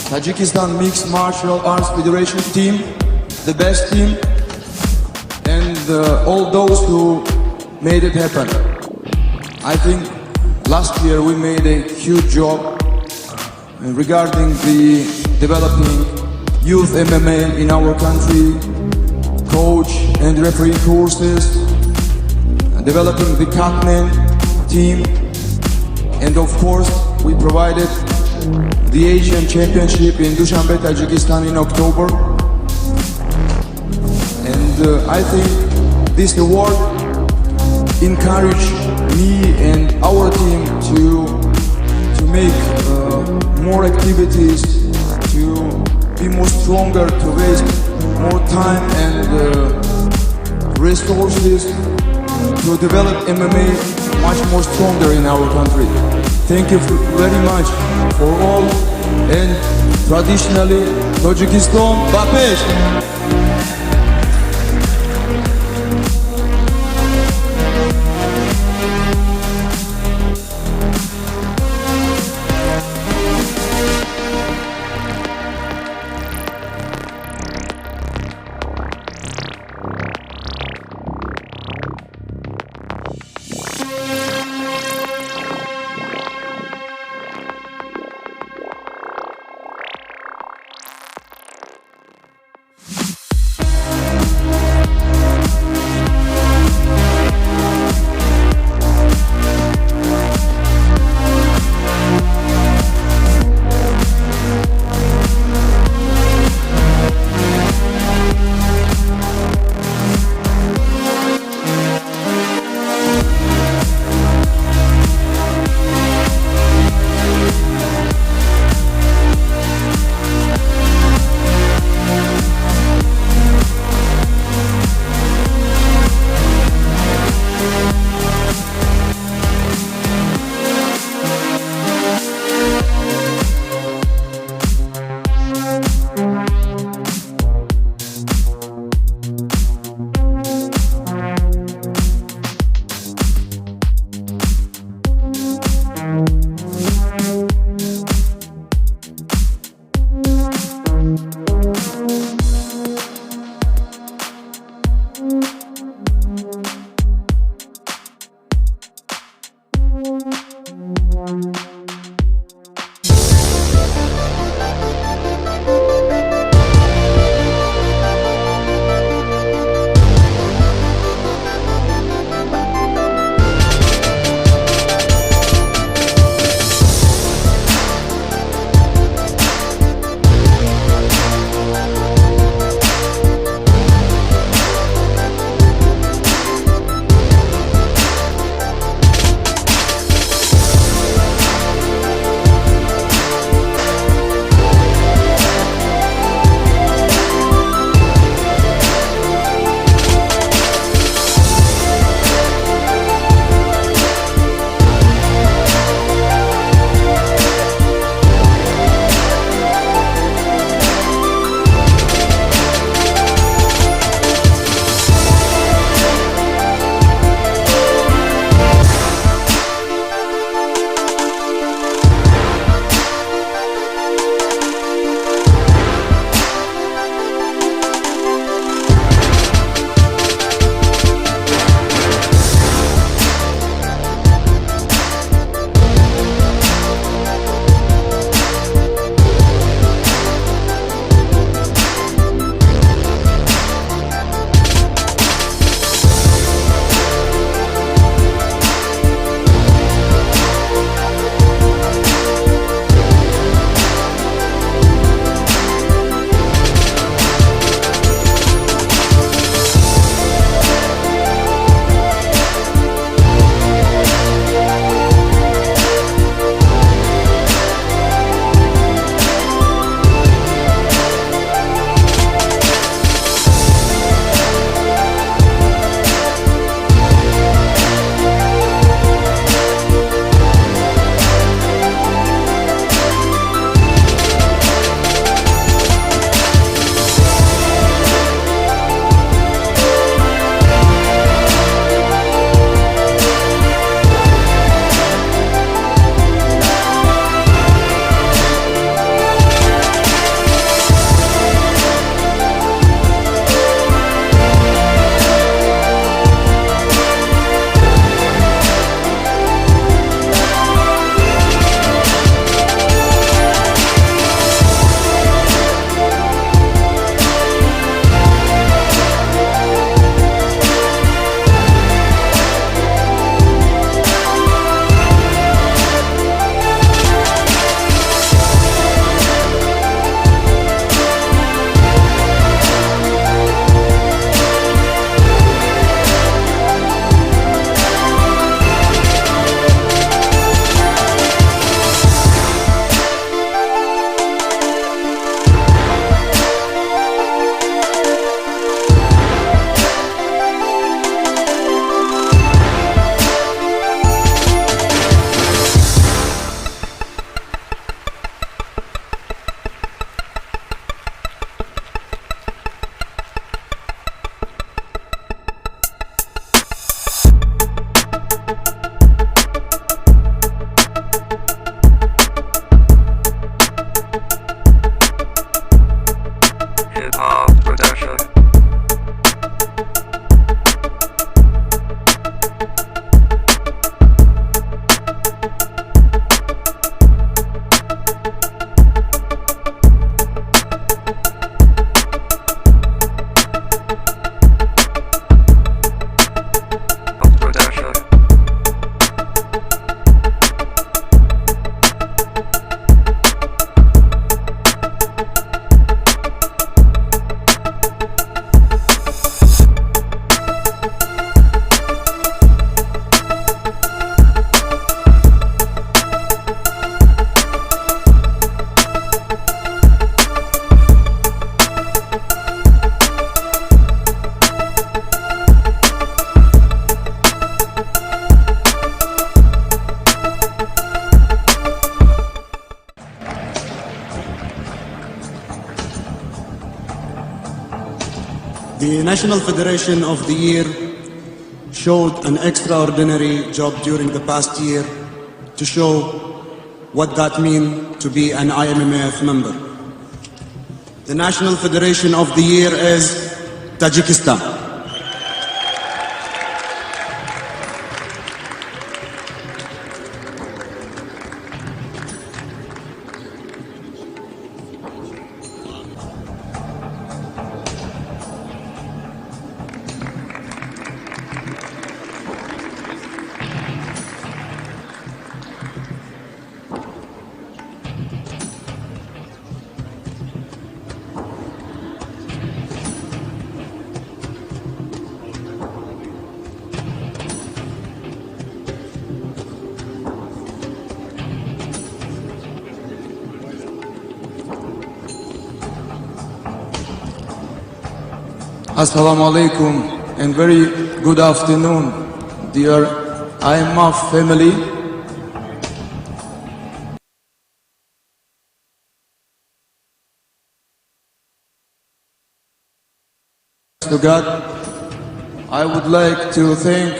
Tajikistan Mixed Martial Arts Federation team, the best team, and all those who made it happen. I think last year we made a huge job regarding the developing youth MMA in our country, coach and referee courses, developing the Catman team, and of course we provided the Asian Championship in Dushanbe, Tajikistan in October. And I think this award encouraged me and our team to make more activities, to be more stronger, to waste more time and resources to develop MMA much more stronger in our country. Thank you very much for all, and traditionally Tajikistan Bapesh. The National Federation of the Year showed an extraordinary job during the past year to show what that means to be an IMMAF member. The National Federation of the Year is Tajikistan. Assalamu alaikum and very good afternoon, dear IMMAF family. To God, I would like to thank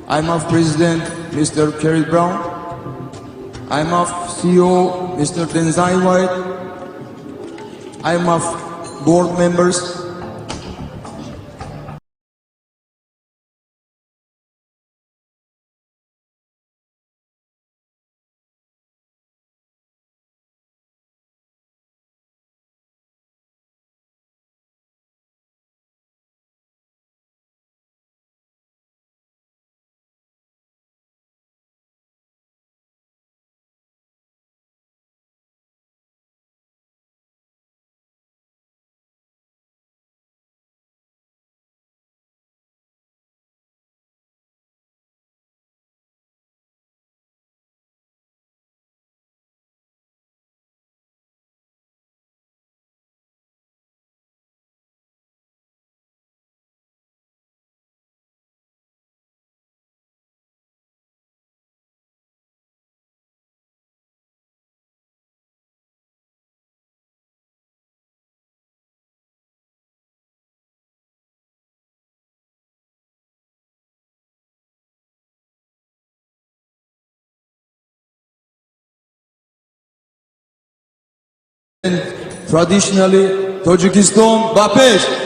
IMMAF President Mr. Kerry Brown, IMMAF CEO Mr. Denzai White, IMMAF board members, traditionally Tajikistan, Bapesh.